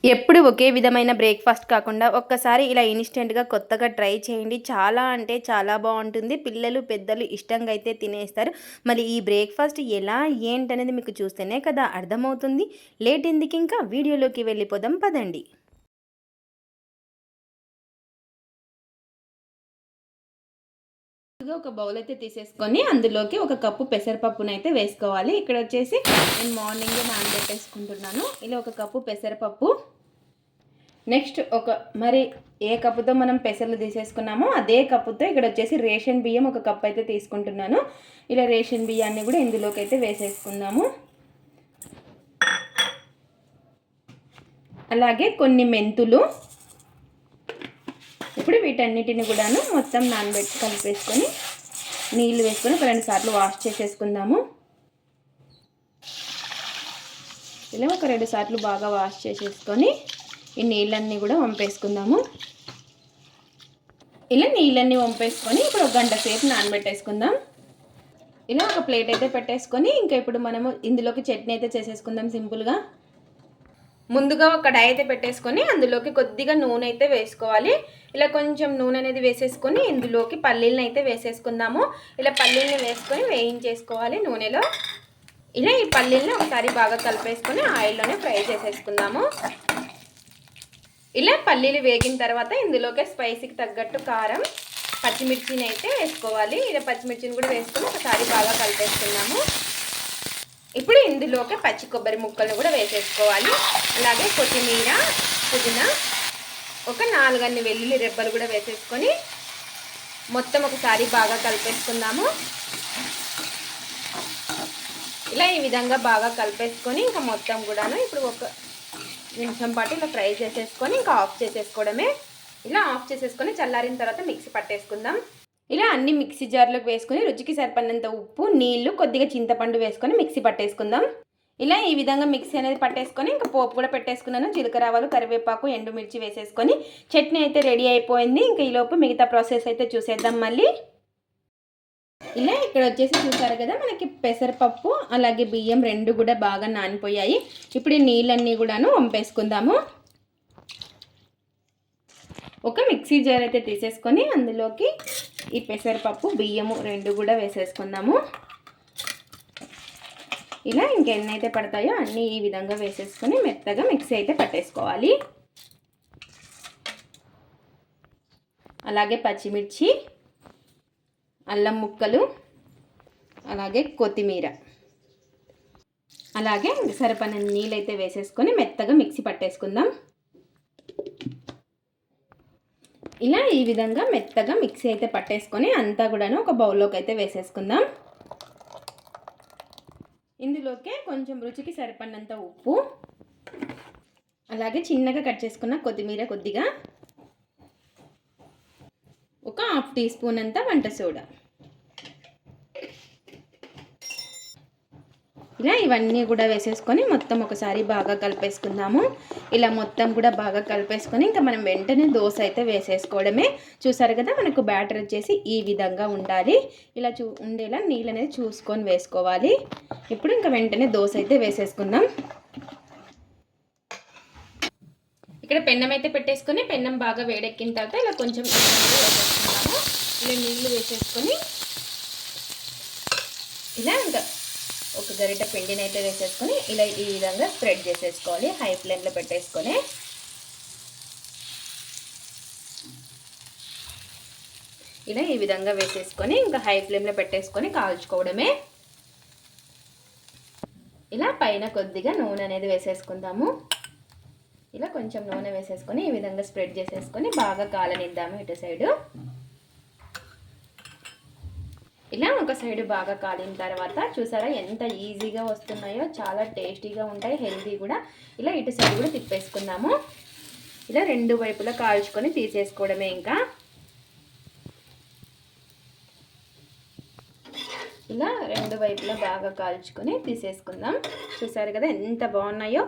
ఎప్పుడు ఒకే విధమైన బ్రేక్‌ఫాస్ట్ కాకుండా ఒక్కసారి ఇలా ఇన్‌స్టంట్‌గా కొత్తగా ట్రై చేయండి. చాలా అంటే చాలా బావుంటుంది. పిల్లలు, పెద్దలు ఇష్టంగా అయితే తినేస్తారు. మరి ఈ బ్రేక్‌ఫాస్ట్ ఎలా ఏంటనేది మీకు చూస్తేనే కదా అర్థమవుతుంది. లేట్ ఎందుకింకా వీడియోలోకి వెళ్ళిపోదాం పదండి. ముందుగా ఒక బౌల్ అయితే తీసేసుకొని అందులోకి ఒక కప్పు పెసరపప్పునైతే వేసుకోవాలి. ఇక్కడ వచ్చేసి నేను మార్నింగే నానబెట్టేసుకుంటున్నాను. ఇలా ఒక కప్పు పెసరపప్పు, నెక్స్ట్ మరి ఏ కప్పుతో మనం పెసర్లు తీసేసుకున్నామో అదే కప్పుతో ఇక్కడ వచ్చేసి రేషన్ బియ్యం ఒక కప్ అయితే తీసుకుంటున్నాను. ఇలా రేషన్ బియ్యాన్ని కూడా ఇందులోకి అయితే వేసేసుకుందాము. అలాగే కొన్ని మెంతులు. ఇప్పుడు వీటన్నిటిని కూడాను మొత్తం కలిపేసుకొని నీళ్ళు వేసుకొని ఒక 2 సార్లు వాష్ చేసేసుకుందాము. ఇలా ఒక 2 సార్లు బాగా వాష్ చేసేసుకొని ఈ నీళ్ళన్నీ కూడా వంపేసుకుందాము. ఇలా నీళ్ళన్నీ వంపేసుకొని ఇప్పుడు ఒక గంట సేపు నానబెట్టేసుకుందాం. ఇలా ఒక ప్లేట్ అయితే పెట్టేసుకొని ఇంకా ఇప్పుడు మనము ఇందులోకి చట్నీ అయితే చేసేసుకుందాం సింపుల్గా. ముందుగా ఒక కడాయి అయితే పెట్టేసుకొని అందులోకి కొద్దిగా నూనె అయితే వేసుకోవాలి. ఇలా కొంచెం నూనె అనేది వేసేసుకొని ఇందులోకి పల్లీలను అయితే వేసేసుకుందాము. ఇలా పల్లీలను వేసుకొని వేయించేసుకోవాలి నూనెలో. ఇలా ఈ పల్లీలను ఒకసారి బాగా కలిపేసుకొని ఆయిల్లోనే ఫ్రై చేసేసుకుందాము. ఇలా పల్లీలు వేగిన తర్వాత ఇందులోకి స్పైసీకి తగ్గట్టు కారం, పచ్చిమిర్చిని అయితే వేసుకోవాలి. ఇలా పచ్చిమిర్చిని కూడా వేసుకొని ఒకసారి బాగా కలిపేసుకుందాము. ఇప్పుడు ఇందులోకి పచ్చి కొబ్బరి ముక్కలను కూడా వేసేసుకోవాలి. అలాగే కొత్తిమీర, పుదీనా, ఒక 4 అన్ని వెల్లుల్లి రెబ్బలు కూడా వేసేసుకొని మొత్తం ఒకసారి బాగా కలిపేసుకుందాము. ఇలా ఈ విధంగా బాగా కలిపేసుకొని ఇంకా మొత్తం కూడాను ఇప్పుడు ఒక నిమిషం పాటు ఇలా ఫ్రై చేసేసుకొని ఇంకా ఆఫ్ చేసేసుకోవడమే. ఇలా ఆఫ్ చేసేసుకొని చల్లారిన తర్వాత మిక్సీ పట్టేసుకుందాం. ఇలా అన్ని మిక్సీ జార్లోకి వేసుకొని రుచికి సరిపడినంత ఉప్పు, నీళ్లు, కొద్దిగా చింతపండు వేసుకొని మిక్సీ పట్టేసుకుందాం. ఇలా ఈ విధంగా మిక్సీ అనేది పట్టేసుకొని ఇంకా పోపు కూడా పెట్టేసుకున్నాను. జీలకర్ర, ఆవాలు, కరివేపాకు, ఎండుమిర్చి వేసేసుకొని చట్నీ అయితే రెడీ అయిపోయింది. ఇంకా ఈలోపు మిగతా ప్రాసెస్ అయితే చూసేద్దాం మళ్ళీ. ఇలా ఇక్కడ వచ్చేసి చూసారు కదా మనకి పెసరపప్పు అలాగే బియ్యం 2 కూడా బాగా నానిపోయాయి. ఇప్పుడు ఈ నీళ్ళన్నీ కూడాను వంపేసుకుందాము. ఒక మిక్సీ జార్ అయితే తీసేసుకొని అందులోకి ఈ పెసరపప్పు, బియ్యము 2 కూడా వేసేసుకుందాము. ఇలా ఇంకెన్నైతే పడతాయో అన్నీ ఈ విధంగా వేసేసుకొని మెత్తగా మిక్సీ అయితే పట్టేసుకోవాలి. అలాగే పచ్చిమిర్చి, అల్లం ముక్కలు, అలాగే కొత్తిమీర, అలాగే సరిపడిన నీళ్ళైతే వేసేసుకొని మెత్తగా మిక్సీ పట్టేసుకుందాం. ఇలా ఈ విధంగా మెత్తగా మిక్సీ అయితే పట్టేసుకొని అంతా కూడాను ఒక బౌల్లోకి అయితే వేసేసుకుందాం. ఇందులోకే కొంచెం రుచికి సరిపడినంత ఉప్పు, అలాగే చిన్నగా కట్ చేసుకున్న కొత్తిమీర కొద్దిగా, ఒక 1/2 టీ స్పూన్ అంత వంట సోడా. ఇలా ఇవన్నీ కూడా వేసేసుకొని మొత్తం ఒకసారి బాగా కలిపేసుకుందాము. ఇలా మొత్తం కూడా బాగా కలిపేసుకొని ఇంకా మనం వెంటనే దోశ అయితే వేసేసుకోవడమే. చూసారు కదా మనకు బ్యాటర్ వచ్చేసి ఈ విధంగా ఉండాలి. ఇలా ఉండేలా నీళ్ళు అనేది చూసుకొని వేసుకోవాలి. ఇప్పుడు ఇంకా వెంటనే దోశ అయితే వేసేసుకుందాం. ఇక్కడ పెన్నం అయితే పెట్టేసుకొని పెన్నం బాగా వేడెక్కిన తర్వాత ఇలా కొంచెం వేసేసుకుందాము. ఇలా నీళ్ళు వేసేసుకొని ఇలా ఇంకా ఒక గరిట పిండిని అయితే వేసేసుకొని ఇలా ఈ విధంగా స్ప్రెడ్ చేసేసుకోవాలి. హై ఫ్లేమ్లో పెట్టేసుకొని ఇలా ఈ విధంగా వేసేసుకొని ఇంకా హై ఫ్లేమ్లో పెట్టేసుకొని కాల్చుకోవడమే. ఇలా పైన కొద్దిగా నూనె అనేది వేసేసుకుందాము. ఇలా కొంచెం నూనె వేసేసుకొని ఈ విధంగా స్ప్రెడ్ చేసేసుకొని బాగా కాలనిద్దాము ఇటు సైడు. ఇలా ఒక సైడ్ బాగా కాలిన తర్వాత చూసారా ఎంత ఈజీగా వస్తున్నాయో, చాలా టేస్టీగా ఉంటాయి, హెల్తీ కూడా. ఇలా ఇటు సైడ్ కూడా తిప్పేసుకుందాము. ఇలా 2 వైపులా కాల్చుకొని తీసేసుకోవడమే. ఇంకా ఇలా 2 వైపులా బాగా కాల్చుకొని తీసేసుకుందాం. చూసారు కదా ఎంత బాగున్నాయో.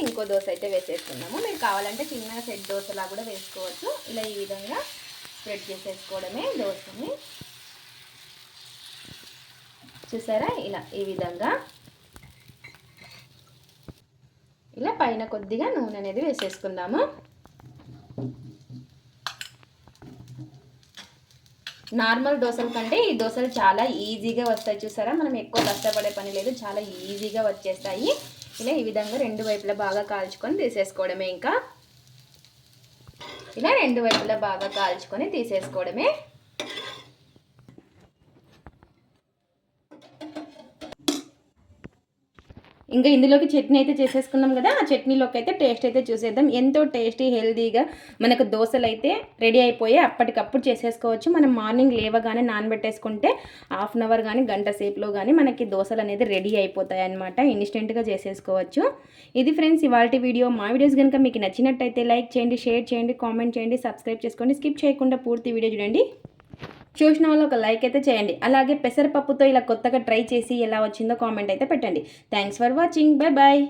ఇంకో దోశ అయితే వేసేసుకున్నాము. మీరు కావాలంటే చిన్న సెట్ దోశలా కూడా వేసుకోవచ్చు. ఇలా ఈ విధంగా స్ప్రెడ్ చేసేసుకోవడమే దోశని. చూసారా ఇలా ఈ విధంగా ఇలా పైన కొద్దిగా నూనె అనేది వేసేసుకుందాము. నార్మల్ దోశల కంటే ఈ దోశలు చాలా ఈజీగా వస్తాయి. చూసారా, మనం ఎక్కువ కష్టపడే పని లేదు, చాలా ఈజీగా వచ్చేస్తాయి. ఇలా ఈ విధంగా రెండు వైపులా బాగా కాల్చుకొని తీసేసుకోవడమే. ఇంకా ఇలా రెండు వైపులా బాగా కాల్చుకొని తీసేసుకోవడమే. ఇంకా ఇందులోకి చట్నీ అయితే చేసేసుకున్నాం కదా, ఆ చట్నీలోకి అయితే టేస్ట్ అయితే చూసేద్దాం. ఎంతో టేస్టీ హెల్తీగా మనకు దోశలు అయితే రెడీ అయిపోయి అప్పటికప్పుడు చేసేసుకోవచ్చు. మనం మార్నింగ్ లేవగానే నానబెట్టేసుకుంటే హాఫ్ అన్ అవర్ కానీ గంట సేపులో కానీ మనకి దోశలు అనేది రెడీ అయిపోతాయి అన్నమాట. ఇన్స్టెంట్గా చేసేసుకోవచ్చు. ఇది ఫ్రెండ్స్ ఇవాల్టి వీడియో. మా వీడియోస్ కనుక మీకు నచ్చినట్టయితే లైక్ చేయండి, షేర్ చేయండి, కామెంట్ చేయండి, సబ్స్క్రైబ్ చేసుకోండి. స్కిప్ చేయకుండా పూర్తి వీడియో చూడండి. చూసిన వాళ్ళు ఒక లైక్ అయితే చేయండి. అలాగే పెసరపప్పుతో ఇలా కొత్తగా ట్రై చేసి ఎలా వచ్చిందో కామెంట్ అయితే పెట్టండి. Thanks for watching. Bye bye.